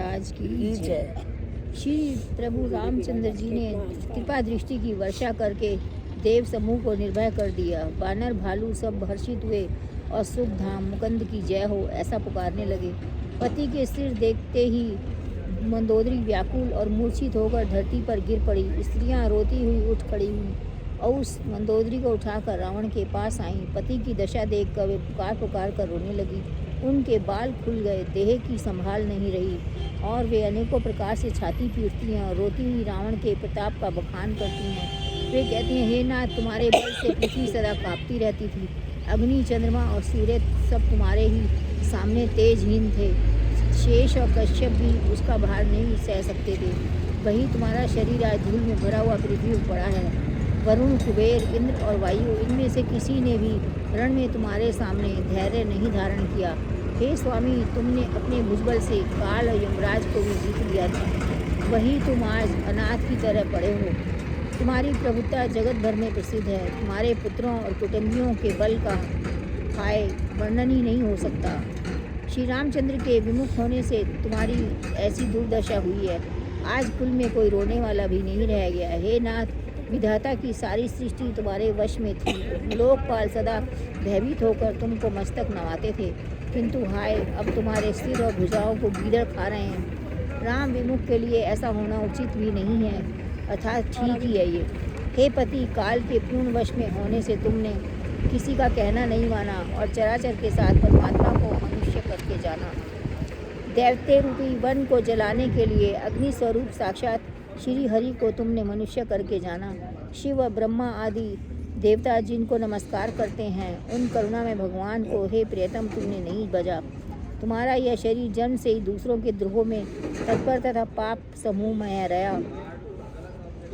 महाराज की जय। श्री प्रभु रामचंद्र जी ने कृपा दृष्टि की वर्षा करके देव समूह को निर्भय कर दिया। वानर भालू सब हर्षित हुए और सुख धाम मुकुंद की जय हो ऐसा पुकारने लगे। पति के सिर देखते ही मंदोदरी व्याकुल और मूर्छित होकर धरती पर गिर पड़ी। स्त्रियां रोती हुई उठ खड़ी हुई और उस मंदोदरी को उठाकर रावण के पास आईं। पति की दशा देखकर वे पुकार पुकार कर रोने लगी। उनके बाल खुल गए, देह की संभाल नहीं रही और वे अनेकों प्रकार से छाती पीटती हैं और रोती हुई रावण के प्रताप का बखान करती हैं। वे कहती हैं, हे नाथ, तुम्हारे बल से पृथ्वी सदा कांपती रहती थी। अग्नि, चंद्रमा और सूर्य सब तुम्हारे ही सामने तेजहीन थे। शेष और कश्यप भी उसका भार नहीं सह सकते थे। वही तुम्हारा शरीर आज धूल में भरा हुआ पृथ्वी पर पड़ा है। वरुण, कुबेर, इंद्र और वायु, इनमें से किसी ने भी रण में तुम्हारे सामने धैर्य नहीं धारण किया। हे स्वामी, तुमने अपने भुजबल से काल और यमराज को भी जीत लिया था। वही तुम आज अनाथ की तरह पड़े हो। तुम्हारी प्रभुता जगत भर में प्रसिद्ध है। तुम्हारे पुत्रों और कुटुंबियों के बल का हाय वर्णन ही नहीं हो सकता। श्री रामचंद्र के विमुख होने से तुम्हारी ऐसी दुर्दशा हुई है। आज कुल में कोई रोने वाला भी नहीं रह गया। हे नाथ, विधाता की सारी सृष्टि तुम्हारे वश में थी। लोकपाल सदा भयभीत होकर तुमको मस्तक नवाते थे, किंतु हाय, अब तुम्हारे सिर और भुजाओं को गीदड़ खा रहे हैं। राम विमुख के लिए ऐसा होना उचित भी नहीं है, अर्थात ठीक ही है ये। हे पति, काल के पूर्ण वश में होने से तुमने किसी का कहना नहीं माना और चराचर के साथ परमात्मा को मनुष्य करके जाना। दैवते रूपी वन को जलाने के लिए अग्नि स्वरूप साक्षात श्री हरि को तुमने मनुष्य करके जाना। शिव, ब्रह्मा आदि देवता जिनको नमस्कार करते हैं, उन करुणा में भगवान को हे प्रियतम तुमने नहीं बजा। तुम्हारा यह शरीर जन्म से ही दूसरों के द्रोह में तत्पर तथा पाप समूह में रहा।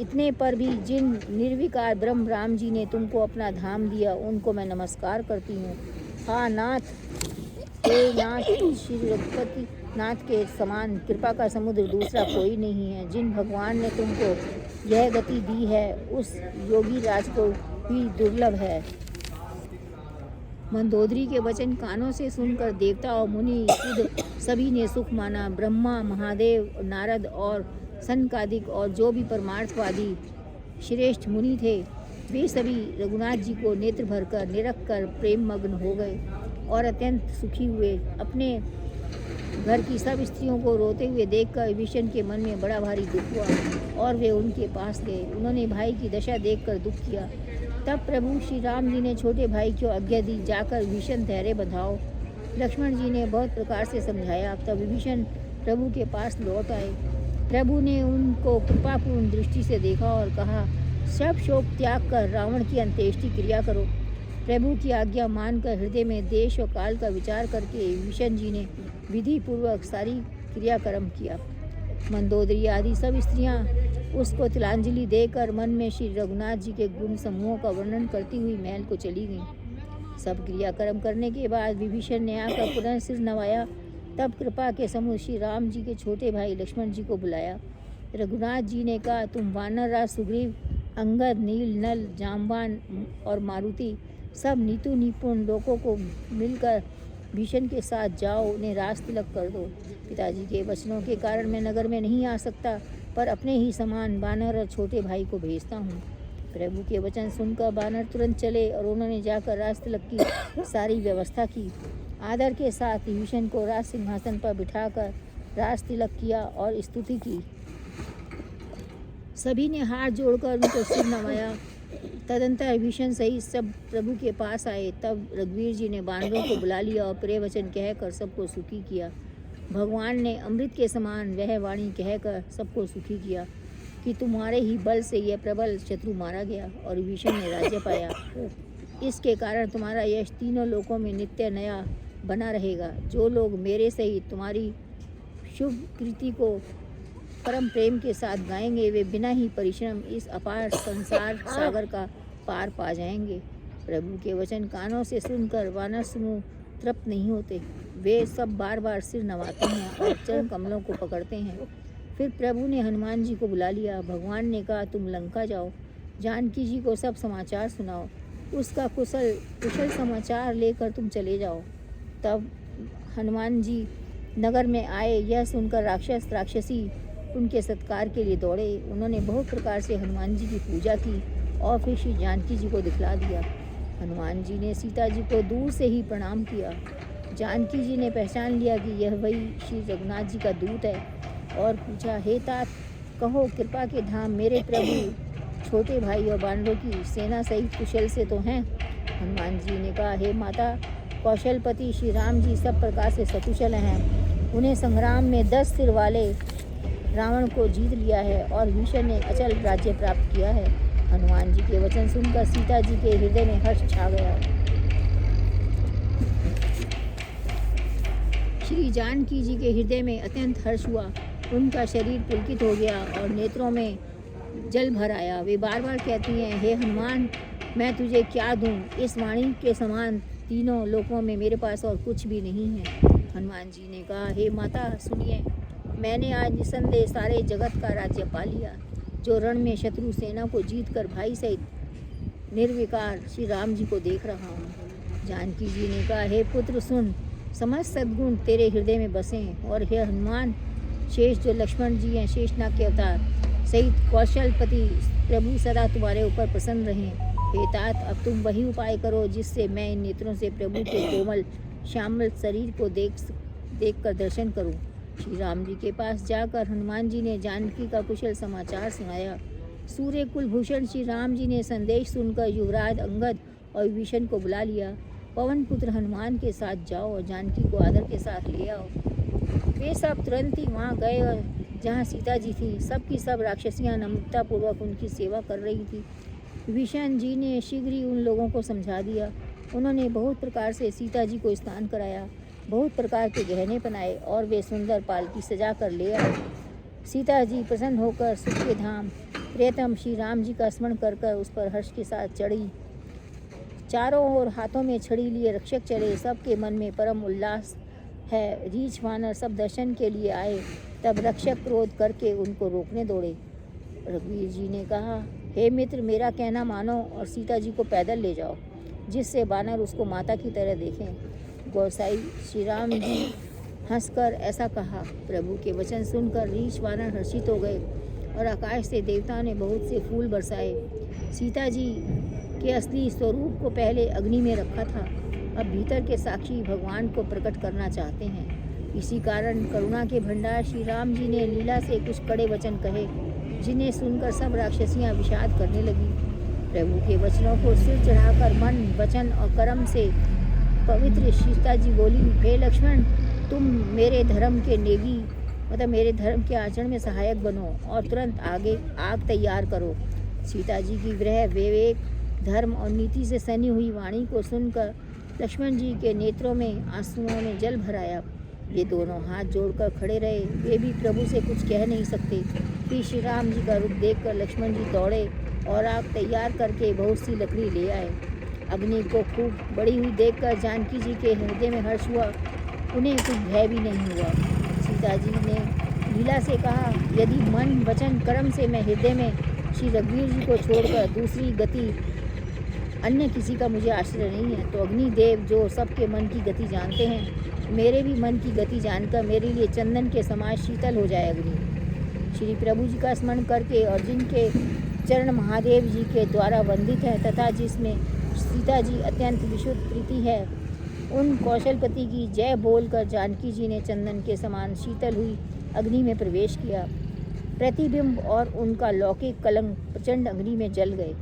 इतने पर भी जिन निर्विकार ब्रह्म राम जी ने तुमको अपना धाम दिया, उनको मैं नमस्कार करती हूँ। हाँ नाथ, हे नाथ, श्री रघुपति नाथ के समान कृपा का समुद्र दूसरा कोई नहीं है। जिन भगवान ने तुमको यह गति दी है, उस योगी राज को भी दुर्लभ है। मंदोदरी के वचन कानों से सुनकर देवता और मुनि सिद्ध सभी ने सुख माना। ब्रह्मा, महादेव, नारद और सनकादिक और जो भी परमार्थवादी श्रेष्ठ मुनि थे, वे सभी रघुनाथ जी को नेत्र भरकर निरख कर प्रेम मग्न हो गए और अत्यंत सुखी हुए। अपने घर की सब स्त्रियों को रोते हुए देखकर विभीषण के मन में बड़ा भारी दुख हुआ और वे उनके पास गए। उन्होंने भाई की दशा देखकर दुख किया। तब प्रभु श्री राम जी ने छोटे भाई को आज्ञा दी, जाकर विभीषण धैर्य बंधाओ। लक्ष्मण जी ने बहुत प्रकार से समझाया। तब विभीषण प्रभु के पास लौट आए। प्रभु ने उनको कृपापूर्ण दृष्टि से देखा और कहा, सब शोक त्याग कर रावण की अंत्येष्टि क्रिया करो। प्रभु की आज्ञा मानकर हृदय में देश और काल का विचार करके विभीषण जी ने विधि पूर्वक सारी क्रियाक्रम किया। मंदोदरी आदि सब स्त्रियां उसको तिलांजलि देकर मन में श्री रघुनाथ जी के गुण समूहों का वर्णन करती हुई महल को चली गईं। सब क्रियाक्रम करने के बाद विभीषण ने आकर पुनः सिर नवाया। तब कृपा के समूह श्री राम जी के छोटे भाई लक्ष्मण जी को बुलाया। रघुनाथ जी ने कहा, तुम वानर राज सुग्रीव, अंगद, नील, नल, जाम्बान और मारुति सब नीतु निपुण लोगों को मिलकर भीषण के साथ जाओ, उन्हें राज तिलक कर दो। पिताजी के वचनों के कारण मैं नगर में नहीं आ सकता, पर अपने ही समान बानर और छोटे भाई को भेजता हूँ। प्रभु के वचन सुनकर बानर तुरंत चले और उन्होंने जाकर राज तिलक की सारी व्यवस्था की। आदर के साथ विभीषण को राज सिंहासन पर बिठाकर राज तिलक किया और स्तुति की। सभी ने हाथ जोड़कर उनको सिर नवाया। तदंतर विभीषण सहित सब प्रभु के पास आए। तब रघुवीर जी ने बानरों को बुला लिया और प्रिय वचन कहकर सबको सुखी किया। भगवान ने अमृत के समान वह वाणी कहकर सबको सुखी किया कि तुम्हारे ही बल से यह प्रबल शत्रु मारा गया और विभीषण ने राज्य पाया। इसके कारण तुम्हारा यश तीनों लोकों में नित्य नया बना रहेगा। जो लोग मेरे सहित तुम्हारी शुभ कृति को परम प्रेम के साथ गाएंगे, वे बिना ही परिश्रम इस अपार संसार सागर का पार पा जाएंगे। प्रभु के वचन कानों से सुनकर वानर समूह तृप्त नहीं होते। वे सब बार बार सिर नवाते हैं और चरण कमलों को पकड़ते हैं। फिर प्रभु ने हनुमान जी को बुला लिया। भगवान ने कहा, तुम लंका जाओ, जानकी जी को सब समाचार सुनाओ, उसका कुशल समाचार लेकर तुम चले जाओ। तब हनुमान जी नगर में आए। यह सुनकर राक्षस राक्षसी उनके सत्कार के लिए दौड़े। उन्होंने बहुत प्रकार से हनुमान जी की पूजा की और फिर श्री जानकी जी को दिखला दिया। हनुमान जी ने सीता जी को दूर से ही प्रणाम किया। जानकी जी ने पहचान लिया कि यह वही श्री रघुनाथ जी का दूत है और पूछा, हे तात, कहो कृपा के धाम मेरे प्रभु छोटे भाई और बानरों की सेना सहित कुशल से तो हैं? हनुमान जी ने कहा, हे माता, कौशलपति श्री राम जी सब प्रकार से सकुशल हैं। उन्हें संग्राम में 10 सिर वाले रावण को जीत लिया है और भीषण ने अचल राज्य प्राप्त किया है। हनुमान जी के वचन सुनकर सीता जी के हृदय में हर्ष छा गया। श्री जानकी जी के हृदय में अत्यंत हर्ष हुआ। उनका शरीर पुलकित हो गया और नेत्रों में जल भर आया। वे बार बार कहती हैं, हे हनुमान, मैं तुझे क्या दूं? इस वाणी के समान तीनों लोकों में मेरे पास और कुछ भी नहीं है। हनुमान जी ने कहा, हे माता सुनिए, मैंने आज निसंदेह सारे जगत का राज्य पा लिया। जो रण में शत्रु सेना को जीत कर भाई सहित निर्विकार श्री राम जी को देख रहा हूँ। जानकी जी ने कहा, हे पुत्र सुन, समस्त सद्गुण तेरे हृदय में बसे हैं और हे हनुमान, शेष जो लक्ष्मण जी हैं, शेषनाग के अवतार सहित कौशलपति प्रभु सदा तुम्हारे ऊपर प्रसन्न रहें। हे तात, अब तुम वही उपाय करो जिससे मैं इन नेत्रों से प्रभु के कोमल श्यामल शरीर को देख कर दर्शन करूं। श्री राम जी के पास जाकर हनुमान जी ने जानकी का कुशल समाचार सुनाया। सूर्य कुलभूषण श्री राम जी ने संदेश सुनकर युवराज अंगद और विभीषण को बुला लिया। पवन पुत्र हनुमान के साथ जाओ और जानकी को आदर के साथ ले आओ। वे सब तुरंत ही वहाँ गए और जहाँ सीता जी थी, सबकी सब राक्षसियाँ नम्रतापूर्वक उनकी सेवा कर रही थी। विभीषण जी ने शीघ्र ही उन लोगों को समझा दिया। उन्होंने बहुत प्रकार से सीता जी को स्नान कराया, बहुत प्रकार के गहने पहनाए और वे सुंदर पालकी सजा कर ले आए। सीता जी प्रसन्न होकर सुख के धाम प्रियतम श्री राम जी का स्मरण कर कर उस पर हर्ष के साथ चढ़ी। चारों ओर हाथों में छड़ी लिए रक्षक चले। सबके मन में परम उल्लास है। रीछ वानर सब दर्शन के लिए आए। तब रक्षक क्रोध करके उनको रोकने दौड़े। रघुवीर जी ने कहा, हे मित्र, मेरा कहना मानो और सीता जी को पैदल ले जाओ, जिससे बानर उसको माता की तरह देखें। गोसाई श्री राम जी हंसकर ऐसा कहा। प्रभु के वचन सुनकर रीछ वानर हर्षित हो गए और आकाश से देवताओं ने बहुत से फूल बरसाए। सीता जी के असली स्वरूप को पहले अग्नि में रखा था, अब भीतर के साक्षी भगवान को प्रकट करना चाहते हैं। इसी कारण करुणा के भंडार श्री राम जी ने लीला से कुछ कड़े वचन कहे, जिन्हें सुनकर सब राक्षसियाँ विषाद करने लगी। प्रभु के वचनों को सिर चढ़ाकर मन, वचन और कर्म से पवित्र सीता जी बोली, हे लक्ष्मण, तुम मेरे धर्म के नेगी मतलब मेरे धर्म के आचरण में सहायक बनो और तुरंत आगे आग तैयार करो। सीता जी की विरह, विवेक, धर्म और नीति से सनी हुई वाणी को सुनकर लक्ष्मण जी के नेत्रों में आंसुओं ने जल भर आया। ये दोनों हाथ जोड़कर खड़े रहे। वे भी प्रभु से कुछ कह नहीं सकते। फिर श्री राम जी का रूप देखकर लक्ष्मण जी दौड़े और आग तैयार करके बहुत सी लकड़ी ले आए। अग्नि को खूब बढ़ी हुई देखकर जानकी जी के हृदय में हर्ष हुआ। उन्हें कुछ भय भी नहीं हुआ। सीता जी ने लीला से कहा, यदि मन, वचन, कर्म से मैं हृदय में श्री रघुवीर जी को छोड़कर दूसरी गति अन्य किसी का मुझे आश्रय नहीं है, तो अग्निदेव जो सबके मन की गति जानते हैं, मेरे भी मन की गति जानकर मेरे लिए चंदन के समान शीतल हो जाए अग्नि। श्री प्रभु जी का स्मरण करके और जिनके चरण महादेव जी के द्वारा वंदित हैं तथा जिसमें सीता जी अत्यंत विशुद्ध प्रीति है, उन कौशलपति की जय बोलकर जानकी जी ने चंदन के समान शीतल हुई अग्नि में प्रवेश किया। प्रतिबिंब और उनका लौकिक कलंक प्रचंड अग्नि में जल गए।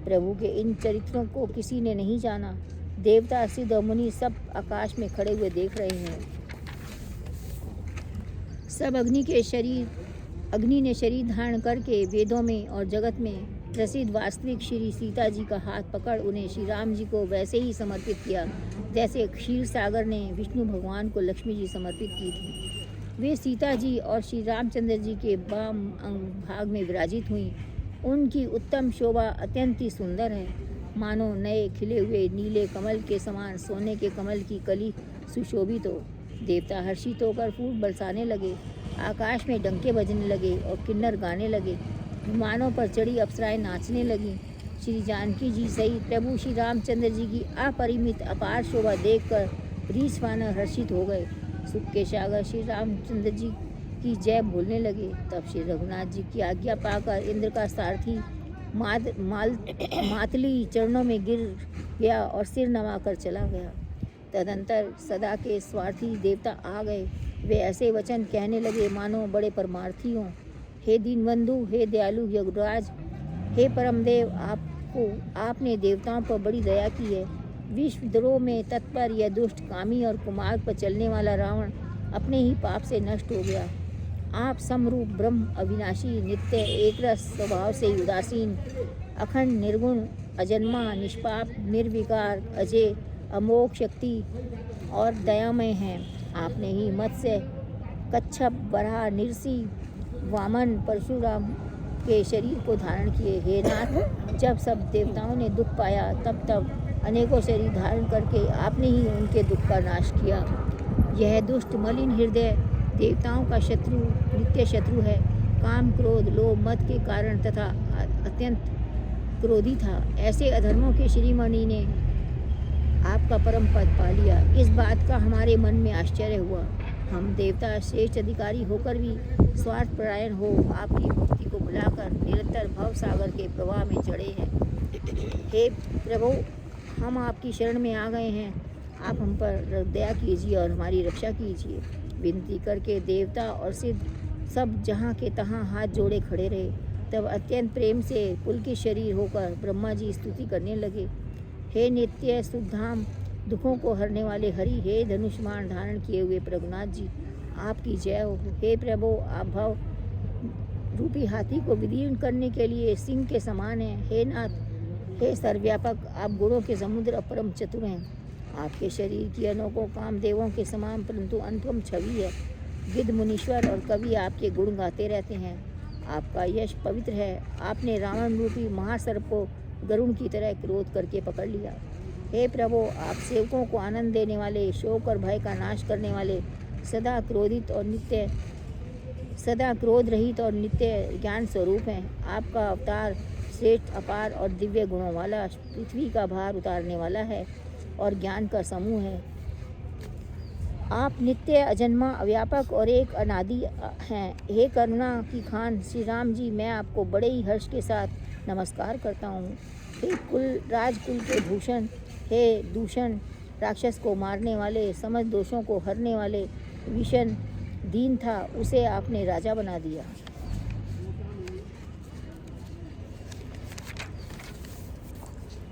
प्रभु के इन चरित्रों को किसी ने नहीं जाना। देवता, सिद्ध और मुनि सब आकाश में खड़े हुए देख रहे हैं। सब अग्नि ने शरीर धारण करके वेदों में और जगत में प्रसिद्ध वास्तविक श्री सीता जी का हाथ पकड़ उन्हें श्री राम जी को वैसे ही समर्पित किया जैसे क्षीर सागर ने विष्णु भगवान को लक्ष्मी जी समर्पित की थी। वे सीता जी और श्री रामचंद्र जी के वाम भाग में विराजित हुई। उनकी उत्तम शोभा अत्यंत ही सुंदर है, मानो नए खिले हुए नीले कमल के समान सोने के कमल की कली सुशोभित हो। देवता हर्षित होकर फूल बरसाने लगे, आकाश में डंके बजने लगे और किन्नर गाने लगे। विमानों पर चढ़ी अप्सराएं नाचने लगीं। श्री जानकी जी सहित प्रभु श्री रामचंद्र जी की अपरिमित अपार शोभा देखकर रीछ वानर हर्षित हो गए। सुख के सागर श्री रामचंद्र जी की जय बोलने लगे। तब श्री रघुनाथ जी की आज्ञा पाकर इंद्र का सारथी मातली चरणों में गिर गया और सिर नवाकर चला गया। तदंतर सदा के स्वार्थी देवता आ गए। वे ऐसे वचन कहने लगे मानो बड़े परमार्थी हों। हे दीनबंधु, हे दयालु यज्ञराज, हे परमदेव, आपने देवताओं पर बड़ी दया की है। विश्वद्रोह में तत्पर यह दुष्ट कामी और कुमार्ग पर चलने वाला रावण अपने ही पाप से नष्ट हो गया। आप समरूप ब्रह्म, अविनाशी, नित्य, एकरस स्वभाव से उदासीन, अखंड, निर्गुण, अजन्मा, निष्पाप, निर्विकार, अजय, अमोघ शक्ति और दयामय हैं। आपने ही मत्स्य, कच्छप, वराह, नृसिंह, वामन, परशुराम के शरीर को धारण किए। हे नाथ, जब सब देवताओं ने दुख पाया तब अनेकों शरीर धारण करके आपने ही उनके दुख का नाश किया। यह दुष्ट मलिन हृदय देवताओं का शत्रु, नित्य शत्रु है। काम, क्रोध, लोभ, मद के कारण तथा अत्यंत क्रोधी था। ऐसे अधर्मों के श्रीमणि ने आपका परम पद पा लिया। इस बात का हमारे मन में आश्चर्य हुआ। हम देवता श्रेष्ठ अधिकारी होकर भी स्वार्थ परायण हो आपकी भक्ति को भुलाकर निरंतर भव सागर के प्रवाह में चढ़े हैं। हे प्रभु, हम आपकी शरण में आ गए हैं। आप हम पर दया कीजिए और हमारी रक्षा कीजिए। विनती करके देवता और सिद्ध सब जहाँ के तहाँ हाथ जोड़े खड़े रहे। तब अत्यंत प्रेम से पुलकित शरीर होकर ब्रह्मा जी स्तुति करने लगे। हे नित्य सुखधाम, दुखों को हरने वाले हरि, हे धनुष्मान धारण किए हुए रघुनाथ जी, आपकी जय हो। हे प्रभु, आप भव रूपी हाथी को विदीर्ण करने के लिए सिंह के समान हैं। हे नाथ, हे सर्वव्यापक, आप गुणों के समुद्र अपरम चतुर हैं। आपके शरीर की अनोखों कामदेवों के समान परंतु अनुपम छवि है। गिद्ध, मुनीश्वर और कवि आपके गुण गाते रहते हैं। आपका यश पवित्र है। आपने रावण रूपी महासर्प को गरुण की तरह क्रोध करके पकड़ लिया। हे प्रभु, आप सेवकों को आनंद देने वाले, शोक और भय का नाश करने वाले, सदा क्रोध रहित और नित्य ज्ञान स्वरूप हैं। आपका अवतार श्रेष्ठ, अपार और दिव्य गुणों वाला, पृथ्वी का भार उतारने वाला है और ज्ञान का समूह है। आप नित्य, अजन्मा, अव्यापक और एक अनादि हैं। हे करुणा की खान श्री राम जी, मैं आपको बड़े ही हर्ष के साथ नमस्कार करता हूँ। हे राजकुल के भूषण, हे दूषण राक्षस को मारने वाले, समझ दोषों को हरने वाले, विषण दीन था उसे आपने राजा बना दिया।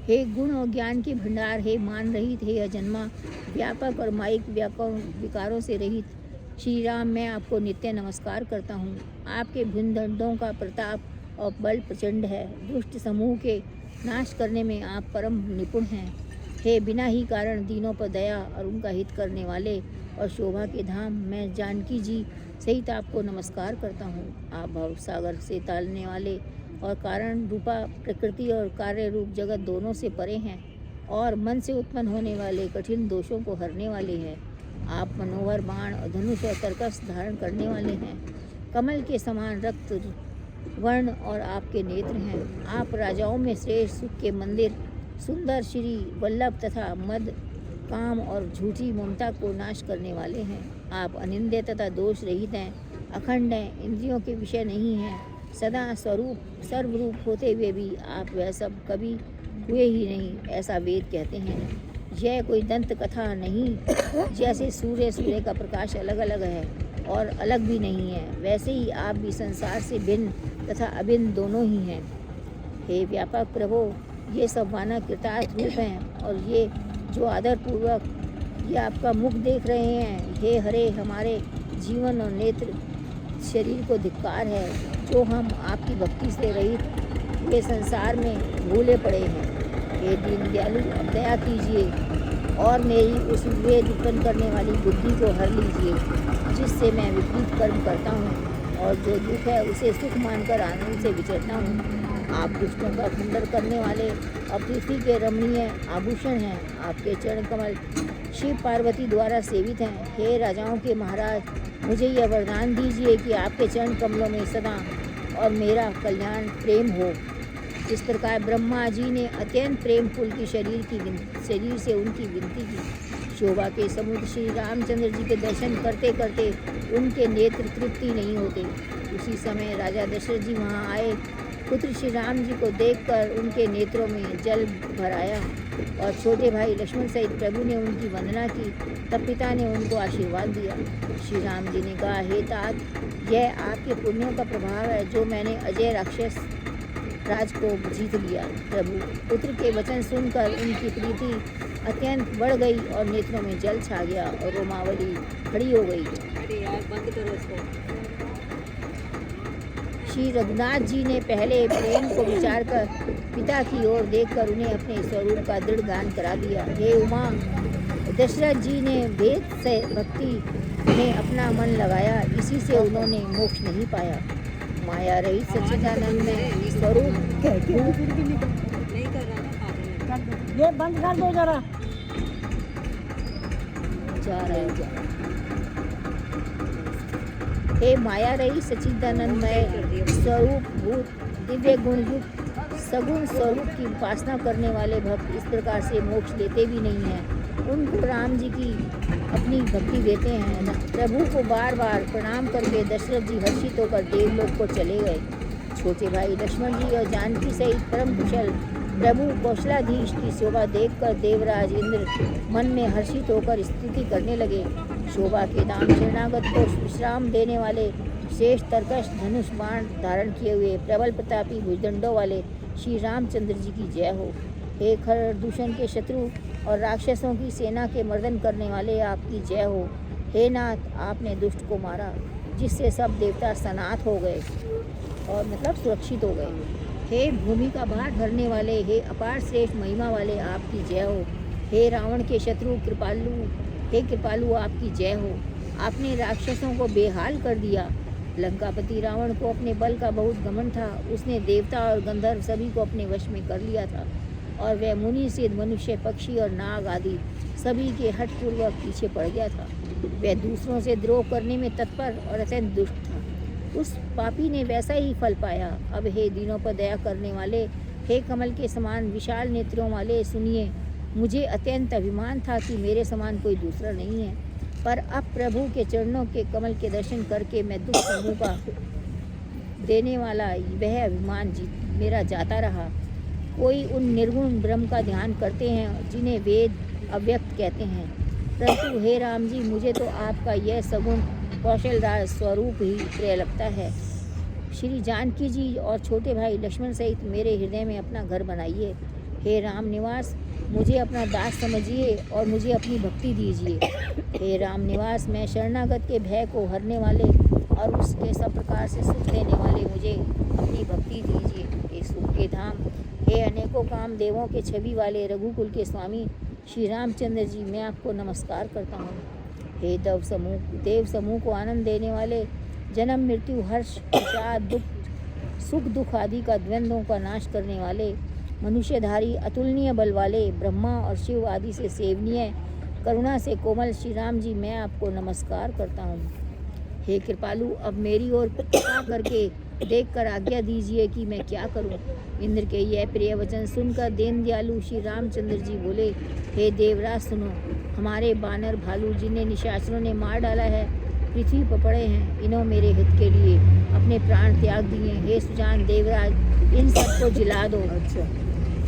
हे गुण और ज्ञान के भंडार, हे मान रहित, हे अजन्मा, व्यापक और माइक विकारों से रहित श्री राम, मैं आपको नित्य नमस्कार करता हूँ। आपके भिन्नदंडों का प्रताप और बल प्रचंड है। दुष्ट समूह के नाश करने में आप परम निपुण हैं। हे बिना ही कारण दीनों पर दया और उनका हित करने वाले और शोभा के धाम, मैं जानकी जी सहित आपको नमस्कार करता हूँ। आप भव सागर से तालने वाले और कारण रूपा प्रकृति और कार्य रूप जगत दोनों से परे हैं और मन से उत्पन्न होने वाले कठिन दोषों को हरने वाले हैं। आप मनोहर बाण और धनुष और तरकस धारण करने वाले हैं। कमल के समान रक्त वर्ण और आपके नेत्र हैं। आप राजाओं में श्रेष्ठ, सुख के मंदिर, सुंदर श्री वल्लभ तथा मद, काम और झूठी ममता को नाश करने वाले हैं। आप अनिंद्य तथा दोष रहित हैं, अखंड हैं, इंद्रियों के विषय नहीं हैं, सदा स्वरूप सर्वरूप होते हुए भी आप वह सब कभी हुए ही नहीं, ऐसा वेद कहते हैं। यह कोई दंत कथा नहीं। जैसे सूर्य का प्रकाश अलग अलग है और अलग भी नहीं है, वैसे ही आप भी संसार से भिन्न तथा अभिन्न दोनों ही हैं। हे व्यापक प्रभु, ये सब वाना कृतार्थ रूप हैं और ये जो आदरपूर्वक ये आपका मुख देख रहे हैं, हे हरे, हमारे जीवन और नेत्र शरीर को धिक्कार है, जो हम आपकी भक्ति से रहित ये संसार में भूले पड़े हैं। हे दीन दयालु, अब दया कीजिए और मेरी उस वेद उत्पन्न करने वाली बुद्धि को हर लीजिए, जिससे मैं विपरीत कर्म करता हूँ और जो दुख है उसे सुख मानकर आनंद से विचरता हूँ। आप दुष्टों का खंडन करने वाले और पृथ्वी के रमणीय आभूषण हैं। आपके चरण कमल शिव पार्वती द्वारा सेवित हैं। हे राजाओं के महाराज, मुझे यह वरदान दीजिए कि आपके चरण कमलों में सदा और मेरा कल्याण प्रेम हो। इस प्रकार ब्रह्मा जी ने अत्यंत प्रेम फूल की शरीर से उनकी विनती की। शोभा के समुद्र श्री रामचंद्र जी के दर्शन करते करते उनके नेत्र तृप्ति नहीं होते। उसी समय राजा दशरथ जी वहाँ आए। पुत्र श्री राम जी को देखकर उनके नेत्रों में जल भर आया और छोटे भाई लक्ष्मण सहित प्रभु ने उनकी वंदना की। तब पिता ने उनको आशीर्वाद दिया। श्री राम जी ने कहा, हे तात, यह आपके पुण्यों का प्रभाव है जो मैंने अजय राक्षस राज को जीत लिया। प्रभु पुत्र के वचन सुनकर उनकी प्रीति अत्यंत बढ़ गई और नेत्रों में जल छा गया और रोमावली खड़ी हो गई। अरे यार बंद करो इसको। श्री रघुनाथ जी ने पहले प्रेम को विचार कर पिता की ओर देखकर उन्हें अपने स्वरूप का दृढ़ ज्ञान करा दिया। हे उमा, दशरथ जी ने भेद से भक्ति में अपना मन लगाया, इसी से उन्होंने मोक्ष नहीं पाया। माया रही सच्चिदानंद में स्वरूप नहीं कर रहा ना पागल। ये बंद कर दो जरा। जा रहा है। हे माया रही सच्चिदानंदमय स्वरूप भूत दिव्य गुण युक्त सगुण स्वरूप की उपासना करने वाले भक्त इस प्रकार से मोक्ष लेते भी नहीं हैं। उनको राम जी की अपनी भक्ति देते हैं। प्रभु को बार बार प्रणाम करके दशरथ जी हर्षित होकर देवलोक को चले गए। छोटे भाई लक्ष्मण जी और जानकी सहित परम कुशल प्रभु कौशलाधीश की शोभा देखकर देवराज इंद्र मन में हर्षित होकर स्तुति करने लगे। शोभा के नाम शरणागत को विश्राम देने वाले श्रेष्ठ तरकश धनुष बाण धारण किए हुए प्रबल प्रतापी भुजदंडों वाले श्री रामचंद्र जी की जय हो। हे खर दूषण के शत्रु और राक्षसों की सेना के मर्दन करने वाले आपकी जय हो। हे नाथ, आपने दुष्ट को मारा जिससे सब देवता सनात हो गए और मतलब सुरक्षित हो गए। हे भूमि का भार भरने वाले, हे अपार श्रेष्ठ महिमा वाले आपकी जय हो। हे रावण के शत्रु कृपालु, हे कृपालु आपकी जय हो। आपने राक्षसों को बेहाल कर दिया। लंकापति रावण को अपने बल का बहुत घमंड था। उसने देवता और गंधर्व सभी को अपने वश में कर लिया था और वह मुनि सिद्ध मनुष्य पक्षी और नाग आदि सभी के हठपूर्वक पीछे पड़ गया था। वह दूसरों से द्रोह करने में तत्पर और अत्यंत दुष्ट था। उस पापी ने वैसा ही फल पाया। अब हे दीनों पर दया करने वाले, हे कमल के समान विशाल नेत्रों वाले, सुनिए, मुझे अत्यंत अभिमान था कि मेरे समान कोई दूसरा नहीं है, पर अब प्रभु के चरणों के कमल के दर्शन करके मैं दुख समूह का देने वाला वह अभिमान मेरा जाता रहा। कोई उन निर्गुण ब्रह्म का ध्यान करते हैं जिन्हें वेद अव्यक्त कहते हैं, परंतु हे राम जी, मुझे तो आपका यह सगुण कौशल राज स्वरूप ही प्रिय लगता है। श्री जानकी जी और छोटे भाई लक्ष्मण सहित मेरे हृदय में अपना घर बनाइए। हे राम निवास, मुझे अपना दास समझिए और मुझे अपनी भक्ति दीजिए। हे राम निवास, मैं शरणागत के भय को हरने वाले और उसके सब प्रकार से सुख देने वाले मुझे अपनी भक्ति दीजिए। हे सुख के धाम, हे अनेकों काम देवों के छवि वाले रघुकुल के स्वामी श्री रामचंद्र जी, मैं आपको नमस्कार करता हूँ। हे देव समूह को आनंद देने वाले, जन्म मृत्यु हर्ष विषाद दुख सुख दुख आदि का द्वंद्वों का नाश करने वाले, मनुष्यधारी अतुलनीय बल वाले, ब्रह्मा और शिव आदि से सेवनीय करुणा से कोमल श्री राम जी, मैं आपको नमस्कार करता हूँ। हे कृपालु, अब मेरी ओर कृपा करके देखकर आज्ञा दीजिए कि मैं क्या करूं। इंद्र के यह प्रिय वचन सुनकर दीन दयालु श्री रामचंद्र जी बोले, हे देवराज सुनो, हमारे बानर भालू जिन्हें निशाचरों ने मार डाला है पृथ्वी पर पड़े हैं, इन्हों मेरे हित के लिए अपने प्राण त्याग दिए। हे सुजान देवराज, इन सबको जिला दो।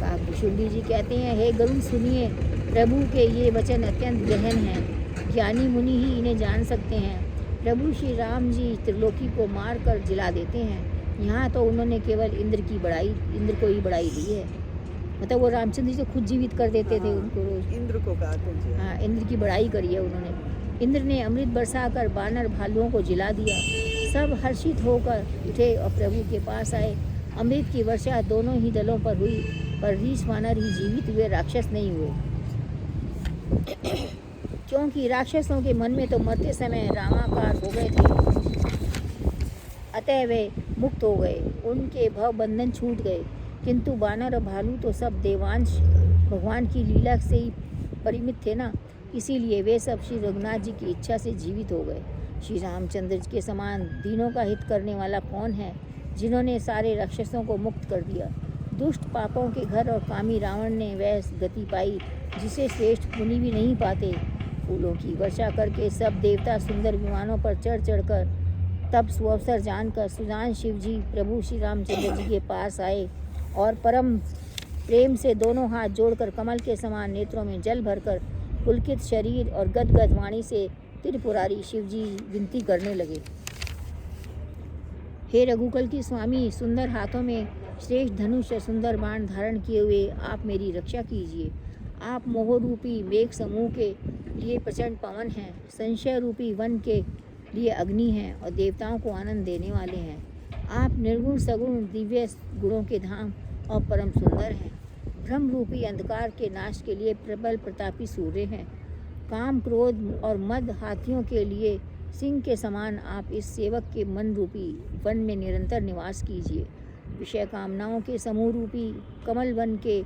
काकभूषुंडी जी कहते हैं, हे गरुड़ सुनिए, प्रभु के ये वचन अत्यंत गहन हैं, ज्ञानी मुनि ही इन्हें जान सकते हैं। प्रभु श्री राम जी त्रिलोकी को मार कर जिला देते हैं। यहाँ तो उन्होंने केवल इंद्र को ही बढ़ाई दी है, मतलब वो रामचंद्र जी तो खुद जीवित कर देते थे उनको रोज। इंद्र को कहते थे। हाँ, इंद्र की बढ़ाई करी है उन्होंने। इंद्र ने अमृत बरसाकर बानर भालुओं को जिला दिया। सब हर्षित होकर उठे और प्रभु के पास आए। अमृत की वर्षा दोनों ही दलों पर हुई, पर रीछ वानर ही जीवित हुए, राक्षस नहीं हुए, क्योंकि राक्षसों के मन में तो मरते समय रामाकार हो गए थे, अतः वे मुक्त हो गए, उनके भव बंधन छूट गए। किंतु बानर और भालू तो सब देवांश भगवान की लीला से ही परिमित थे ना, इसीलिए वे सब श्री रघुनाथ जी की इच्छा से जीवित हो गए। श्री रामचंद्र जी के समान दीनों का हित करने वाला कौन है, जिन्होंने सारे राक्षसों को मुक्त कर दिया। दुष्ट पापों के घर और कामी रावण ने वह गति पाई जिसे श्रेष्ठ मुनि भी नहीं पाते। फूलों की वर्षा करके सब देवता सुंदर विमानों पर चढ़ चढ़कर तब सुअवसर जानकर सुजान शिव जी प्रभु श्री रामचंद्र जी के पास आए और परम प्रेम से दोनों हाथ जोड़कर कमल के समान नेत्रों में जल भरकर पुलकित शरीर और गदगद वाणी से त्रिपुरारी शिव जी विनती करने लगे। हे रघुकुल की स्वामी, सुंदर हाथों में श्रेष्ठ धनुष और सुंदर बाण धारण किए हुए आप मेरी रक्षा कीजिए। आप मोह रूपी मेघ समूह के लिए प्रचंड पवन हैं, संशय रूपी वन के लिए अग्नि हैं और देवताओं को आनंद देने वाले हैं। आप निर्गुण सगुण दिव्य गुणों के धाम और परम सुंदर हैं। भ्रम रूपी अंधकार के नाश के लिए प्रबल प्रतापी सूर्य हैं। काम क्रोध और मद हाथियों के लिए सिंह के समान आप इस सेवक के मन रूपी वन में निरंतर निवास कीजिए। विषय कामनाओं के समूह रूपी कमल वन के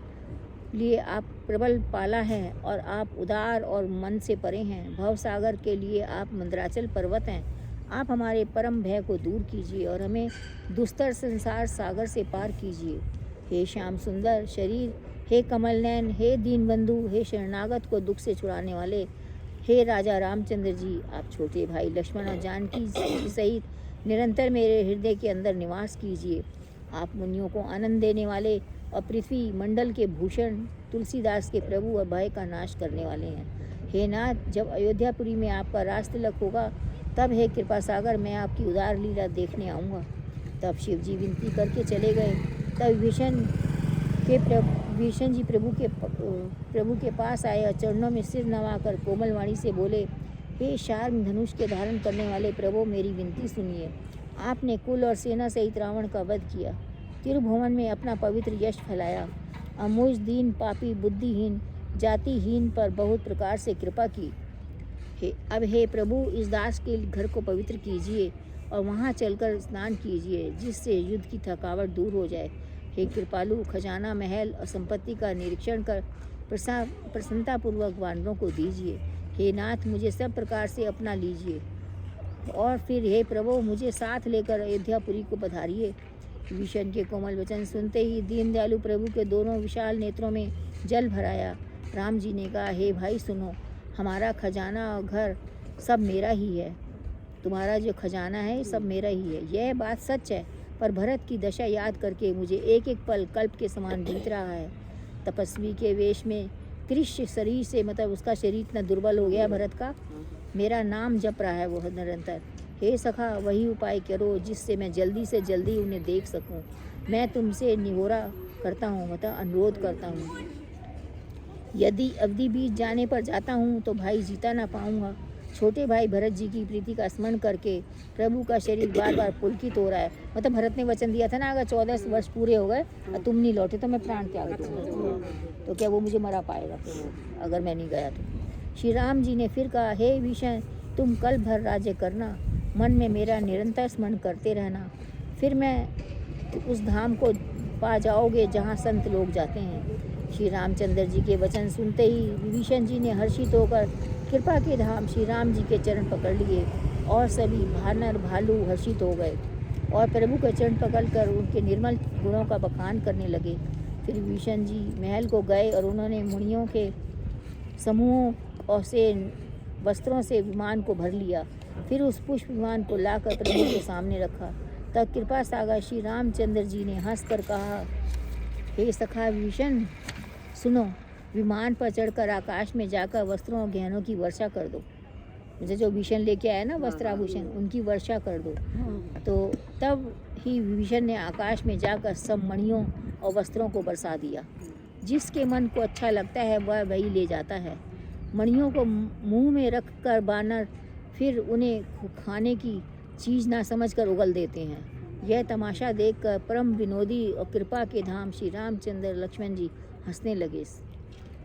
लिए आप प्रबल पाला है और आप उदार और मन से परे हैं। भव सागर के लिए आप मंदराचल पर्वत हैं। आप हमारे परम भय को दूर कीजिए और हमें दुस्तर संसार सागर से पार कीजिए। हे श्याम सुंदर शरीर, हे कमल नयन, हे दीन बंधु, हे शरणागत को दुख से छुड़ाने वाले, हे राजा रामचंद्र जी, आप छोटे भाई लक्ष्मण और जानकी जी सहित निरंतर मेरे हृदय के अंदर निवास कीजिए। आप मुनियों को आनंद देने वाले और पृथ्वी मंडल के भूषण तुलसीदास के प्रभु और भय का नाश करने वाले हैं। हे नाथ, जब अयोध्यापुरी में आपका रास तिलक होगा तब हे कृपा सागर मैं आपकी उदार लीला देखने आऊँगा। तब शिव जी विनती करके चले गए। तब विभीषण जी प्रभु के पास आए और चरणों में सिर नवाकर कोमल वाणी से बोले, हे शार्ंग धनुष के धारण करने वाले प्रभु, मेरी विनती सुनिए। आपने कुल और सेना सहित रावण का वध किया, त्रिभुवन में अपना पवित्र यश फैलाया, अमुज दीन पापी बुद्धिहीन जातिहीन पर बहुत प्रकार से कृपा की। अब हे प्रभु, इस दास के घर को पवित्र कीजिए और वहाँ चलकर स्नान कीजिए, जिससे युद्ध की थकावट दूर हो जाए। हे कृपालु, खजाना महल और संपत्ति का निरीक्षण कर प्रसन्नतापूर्वक वानरों को दीजिए। हे नाथ, मुझे सब प्रकार से अपना लीजिए और फिर हे प्रभु, मुझे साथ लेकर अयोध्यापुरी को पधारिए। विभीषण के कोमल वचन सुनते ही दीन दयालु प्रभु के दोनों विशाल नेत्रों में जल भराया। राम जी ने कहा, हे भाई सुनो, हमारा खजाना और घर सब मेरा ही है। तुम्हारा जो खजाना है सब मेरा ही है, यह बात सच है। पर भरत की दशा याद करके मुझे एक एक पल कल्प के समान बीत रहा है। तपस्वी के वेश में कृष शरीर से, मतलब उसका शरीर इतना दुर्बल हो गया भरत का, मेरा नाम जप रहा है वो निरंतर। हे सखा, वही उपाय करो जिससे मैं जल्दी से जल्दी उन्हें देख सकूं। मैं तुमसे निहोरा करता हूँ, मतलब अनुरोध करता हूँ। यदि अवधि बीत जाने पर जाता हूँ तो भाई जीता ना पाऊँगा। छोटे भाई भरत जी की प्रीति का स्मरण करके प्रभु का शरीर बार बार पुलकित हो रहा है। मतलब भरत ने वचन दिया था ना, अगर 14 वर्ष पूरे हो गए और तुम नहीं लौटे तो मैं प्राण त्याग दूँगा। तो क्या वो मुझे मरा पाएगा अगर मैं नहीं गया तो? श्री राम जी ने फिर कहा, हे विभीषण, तुम कल भर राज्य करना, मन में मेरा निरंतर स्मरण करते रहना, फिर मैं उस धाम को पा जाओगे जहाँ संत लोग जाते हैं। श्री रामचंद्र जी के वचन सुनते ही विभीषण जी ने हर्षित होकर कृपा के धाम श्री राम जी के चरण पकड़ लिए और सभी वानर भालू हर्षित हो गए और प्रभु के चरण पकड़कर उनके निर्मल गुणों का बखान करने लगे। फिर विभीषण जी महल को गए और उन्होंने मुनियों के समूहों और से वस्त्रों से विमान को भर लिया। फिर उस पुष्प विमान को लाकर प्रभु के सामने रखा। तब कृपा सागर श्री रामचंद्र जी ने हंसकर कहा, हे सखा विभीषण, सुनो, विमान पर चढ़कर आकाश में जाकर वस्त्रों और गहनों की वर्षा कर दो। मुझे जो विभीषण लेके आया ना वस्त्राभूषण, उनकी वर्षा कर दो। तो तब ही विभीषण ने आकाश में जाकर सब मणियों और वस्त्रों को बरसा दिया। जिसके मन को अच्छा लगता है वह वही ले जाता है। मणियों को मुंह में रख कर बानर फिर उन्हें खाने की चीज़ ना समझकर उगल देते हैं। यह तमाशा देखकर परम विनोदी और कृपा के धाम श्री रामचंद्र लक्ष्मण जी हंसने लगे।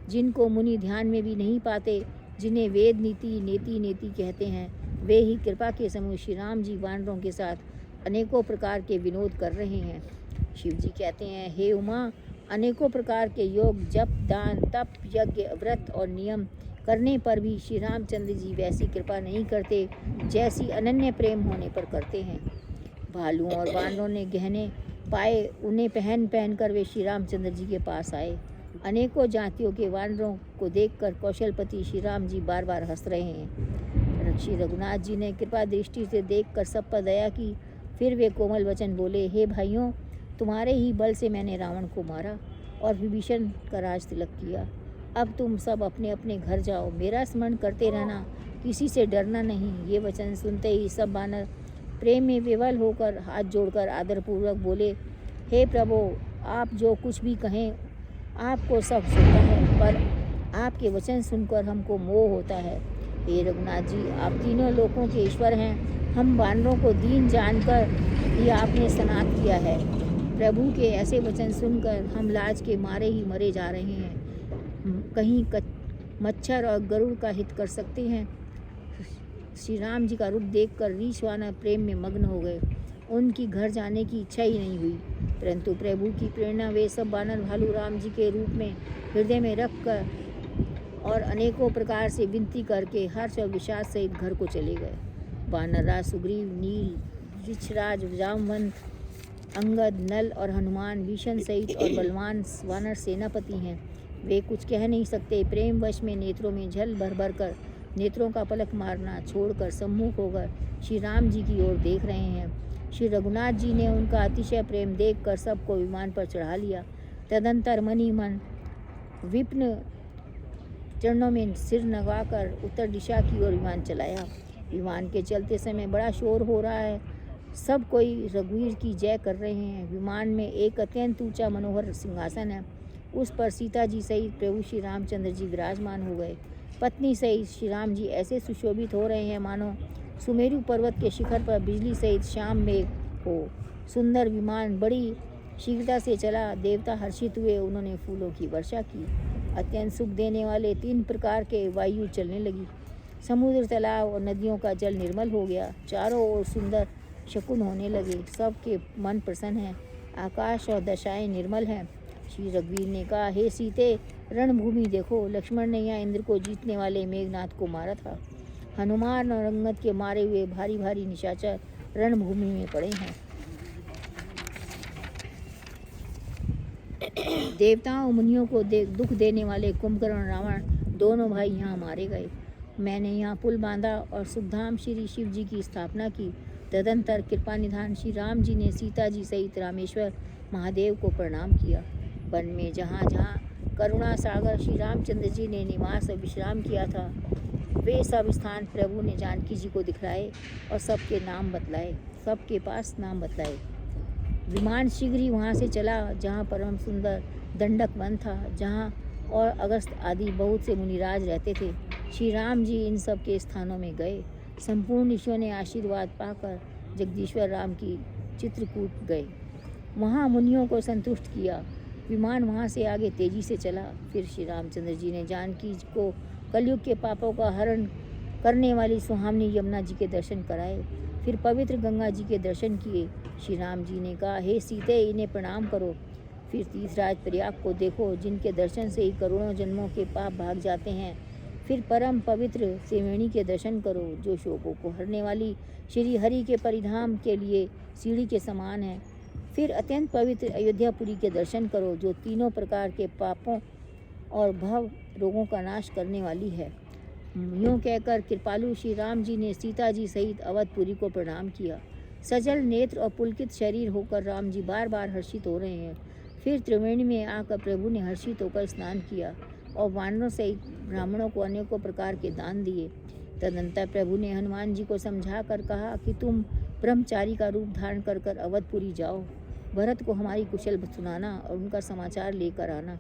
जिनको मुनि ध्यान में भी नहीं पाते, जिन्हें वेद नीति नेति नेति कहते हैं, वे ही कृपा के समूह श्री राम जी वानरों के साथ अनेकों प्रकार के विनोद कर रहे हैं। शिव जी कहते हैं, हे उमा, अनेकों प्रकार के योग, जप, दान, तप, यज्ञ, व्रत और नियम करने पर भी श्री रामचंद्र जी वैसी कृपा नहीं करते जैसी अनन्य प्रेम होने पर करते हैं। भालुओं और वानरों ने गहने पाए, उन्हें पहन कर वे श्री रामचंद्र जी के पास आए अनेकों जातियों के वानरों को देखकर कौशलपति श्री राम जी बार बार हंस रहे हैं। श्री रघुनाथ जी ने कृपा दृष्टि से देखकर सब पर दया की। फिर वे कोमल वचन बोले, हे भाइयों, तुम्हारे ही बल से मैंने रावण को मारा और विभीषण का राज तिलक किया। अब तुम सब अपने अपने घर जाओ, मेरा स्मरण करते रहना, किसी से डरना नहीं। ये वचन सुनते ही सब वानर प्रेम में विवल होकर हाथ जोड़कर आदरपूर्वक बोले, हे प्रभु, आप जो कुछ भी कहें आपको सब सुनता है, पर आपके वचन सुनकर हमको मोह होता है। हे रघुनाथ जी, आप तीनों लोकों के ईश्वर हैं। हम वानरों को दीन जानकर ही आपने स्नात किया है। प्रभु के ऐसे वचन सुनकर हम लाज के मारे ही मरे जा रहे हैं। कहीं मच्छर और गरुड़ का हित कर सकते हैं। श्री राम जी का रूप देखकर रीछ वानर प्रेम में मग्न हो गए। उनकी घर जाने की इच्छा ही नहीं हुई, परंतु प्रभु की प्रेरणा वे सब वानर भालू राम जी के रूप में हृदय में रख कर और अनेकों प्रकार से विनती करके हर्ष और विषाद सहित घर को चले गए। वानरराज सुग्रीव, नील, ऋक्षराज, जामवंत, अंगद, नल और हनुमान भीषण सहित और बलवान वानर सेनापति हैं। वे कुछ कह नहीं सकते। प्रेमवश में नेत्रों में जल भर भर कर नेत्रों का पलक मारना छोड़कर सम्मुख होकर श्री राम जी की ओर देख रहे हैं। श्री रघुनाथ जी ने उनका अतिशय प्रेम देखकर सबको विमान पर चढ़ा लिया। तदंतर मनी मन विप्न चरणों में सिर नवाकर उत्तर दिशा की ओर विमान चलाया। विमान के चलते समय बड़ा शोर हो रहा है। सब कोई रघुवीर की जय कर रहे हैं। विमान में एक अत्यंत ऊंचा मनोहर सिंहासन है। उस पर सीता जी सहित प्रभु श्री रामचंद्र जी विराजमान हो गए। पत्नी सहित श्री राम जी ऐसे सुशोभित हो रहे हैं मानो सुमेरु पर्वत के शिखर पर बिजली सहित श्याम मेघ हो। सुंदर विमान बड़ी शीघ्रता से चला। देवता हर्षित हुए। उन्होंने फूलों की वर्षा की। अत्यंत सुख देने वाले 3 प्रकार के वायु चलने लगी। समुद्र, तालाब और नदियों का जल निर्मल हो गया। चारों ओर सुंदर शकुन होने लगे। सबके मन प्रसन्न है। आकाश और दशाएं निर्मल हैं। श्री रघुवीर ने कहा, हे सीते, रणभूमि देखो। लक्ष्मण ने यहाँ इंद्र को जीतने वाले मेघनाथ को मारा था। हनुमान और अंगद के मारे हुए भारी भारी निशाचर रणभूमि में पड़े हैं। देवताओं मुनियों को दुख देने वाले कुंभकर्ण रावण दोनों भाई यहाँ मारे गए। मैंने यहाँ पुल बांधा और सुखधाम श्री शिव जी की स्थापना की। तदंतर कृपा निधान श्री राम जी ने सीता जी सहित रामेश्वर महादेव को प्रणाम किया। वन में जहाँ जहाँ करुणा सागर श्री रामचंद्र जी ने निवास और विश्राम किया था, वे सब स्थान प्रभु ने जानकी जी को दिखलाए और सबके नाम बतलाए, सबके पास नाम बतलाए। विमान शीघ्र ही वहाँ से चला जहाँ परम सुंदर दंडक वन था, जहाँ और अगस्त आदि बहुत से मुनिराज रहते थे। श्री राम जी इन सब के स्थानों में गए। संपूर्ण ऋषियों ने आशीर्वाद पाकर जगदीश्वर राम की चित्रकूट गए। वहाँ मुनियों को संतुष्ट किया। विमान वहाँ से आगे तेजी से चला। फिर श्री रामचंद्र जी ने जानकी को कलयुग के पापों का हरण करने वाली सुहावनी यमुना जी के दर्शन कराए। फिर पवित्र गंगा जी के दर्शन किए। श्री राम जी ने कहा, हे सीते, इन्हें प्रणाम करो। फिर तीर्थराज प्रयाग को देखो, जिनके दर्शन से ही करोड़ों जन्मों के पाप भाग जाते हैं। फिर परम पवित्र त्रिवेणी के दर्शन करो, जो शोकों को हरने वाली श्री हरि के परिधाम के लिए सीढ़ी के समान है। फिर अत्यंत पवित्र अयोध्यापुरी के दर्शन करो, जो तीनों प्रकार के पापों और भव रोगों का नाश करने वाली है। यूँ कहकर कृपालु श्री राम जी ने सीता जी सहित अवधपुरी को प्रणाम किया। सजल नेत्र और पुलकित शरीर होकर राम जी बार बार हर्षित हो रहे हैं। फिर त्रिवेणी में आकर प्रभु ने हर्षित होकर स्नान किया और वानरों सहित ब्राह्मणों को अनेकों प्रकार के दान दिए। तदनंतर प्रभु ने हनुमान जी को समझा कर कहा कि तुम ब्रह्मचारी का रूप धारण कर कर अवधपुरी जाओ। भरत को हमारी कुशल सुनाना और उनका समाचार लेकर आना।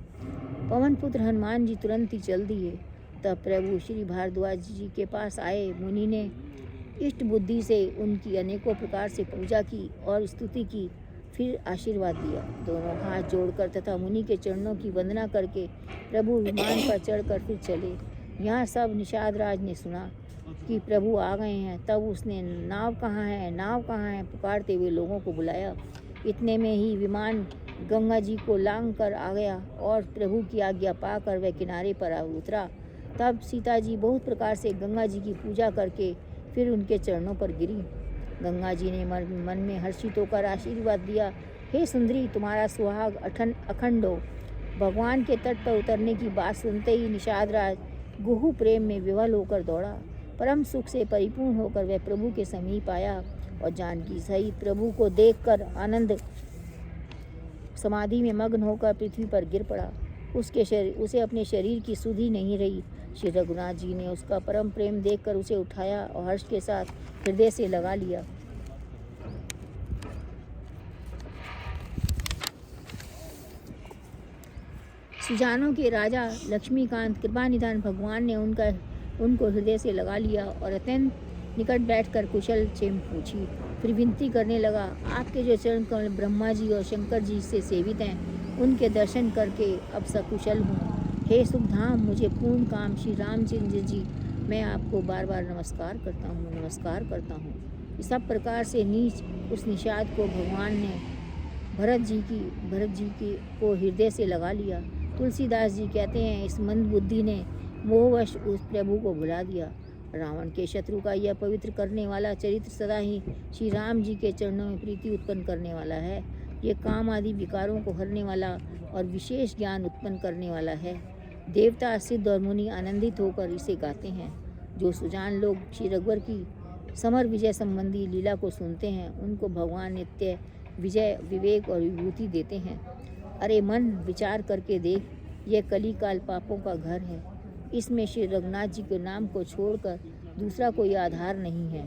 पवन पुत्र हनुमान जी तुरंत ही चल दिए। तब प्रभु श्री भारद्वाज जी के पास आए। मुनि ने इष्ट बुद्धि से उनकी अनेकों प्रकार से पूजा की और स्तुति की। फिर आशीर्वाद दिया। दोनों हाथ जोड़कर तथा मुनि के चरणों की वंदना करके प्रभु विमान पर चढ़कर फिर चले। यहाँ सब निषाद राज ने सुना कि प्रभु आ गए हैं। तब उसने नाव कहाँ है, नाव कहाँ है पुकारते हुए लोगों को बुलाया। इतने में ही विमान गंगा जी को लांघ कर आ गया और प्रभु की आज्ञा पाकर वह किनारे पर आ उतरा। तब सीता जी बहुत प्रकार से गंगा जी की पूजा करके फिर उनके चरणों पर गिरी। गंगा जी ने मन में हर्षित होकर आशीर्वाद दिया, हे सुंदरी, तुम्हारा सुहाग अखंड हो। भगवान के तट पर उतरने की बात सुनते ही निषाद राज गुहू प्रेम में विवल होकर दौड़ा। परम सुख से परिपूर्ण होकर वह प्रभु के समीप आया और जानकी सहित प्रभु को देखकर आनंद समाधि में मग्न होकर पृथ्वी पर गिर पड़ा। उसे अपने शरीर की सुधि नहीं रही। श्री रघुनाथ जी ने उसका परम प्रेम देखकर उसे उठाया और हर्ष के साथ हृदय से लगा लिया। सुजानों के राजा लक्ष्मीकांत कृपानिधान भगवान ने उनको हृदय से लगा लिया और अत्यंत निकट बैठकर कुशल क्षेम पूछी। फिर विनती करने लगा, आपके जो चरण कमल ब्रह्मा जी और शंकर जी से सेवित हैं, उनके दर्शन करके अब सकुशल हूँ। हे सुखधाम, मुझे पूर्ण काम श्री रामचंद्र जी, मैं आपको बार बार नमस्कार करता हूँ। इस सब प्रकार से नीच उस निषाद को भगवान ने भरत जी की को हृदय से लगा लिया। तुलसीदास जी कहते हैं, इस मंद बुद्धि ने मोहवश उस प्रभु को भुला दिया। रावण के शत्रु का यह पवित्र करने वाला चरित्र सदा ही श्री राम जी के चरणों में प्रीति उत्पन्न करने वाला है। ये काम आदि विकारों को हरने वाला और विशेष ज्ञान उत्पन्न करने वाला है। देवता, सिद्ध और मुनि आनंदित होकर इसे गाते हैं। जो सुजान लोग श्री रघुवर की समर विजय संबंधी लीला को सुनते हैं, उनको भगवान नित्य विजय, विवेक और विभूति देते हैं। अरे मन, विचार करके देख, यह कली काल पापों का घर है। इसमें श्री रघुनाथ जी के नाम को छोड़कर दूसरा कोई आधार नहीं है।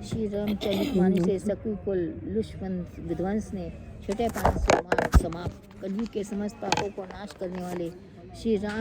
श्री रामचरितमानस से सकु कुल लुष्वंत विध्वंस ने छठे पाठ से समाप्त। कलयुग के समस्त पापों को नाश करने वाले श्री राम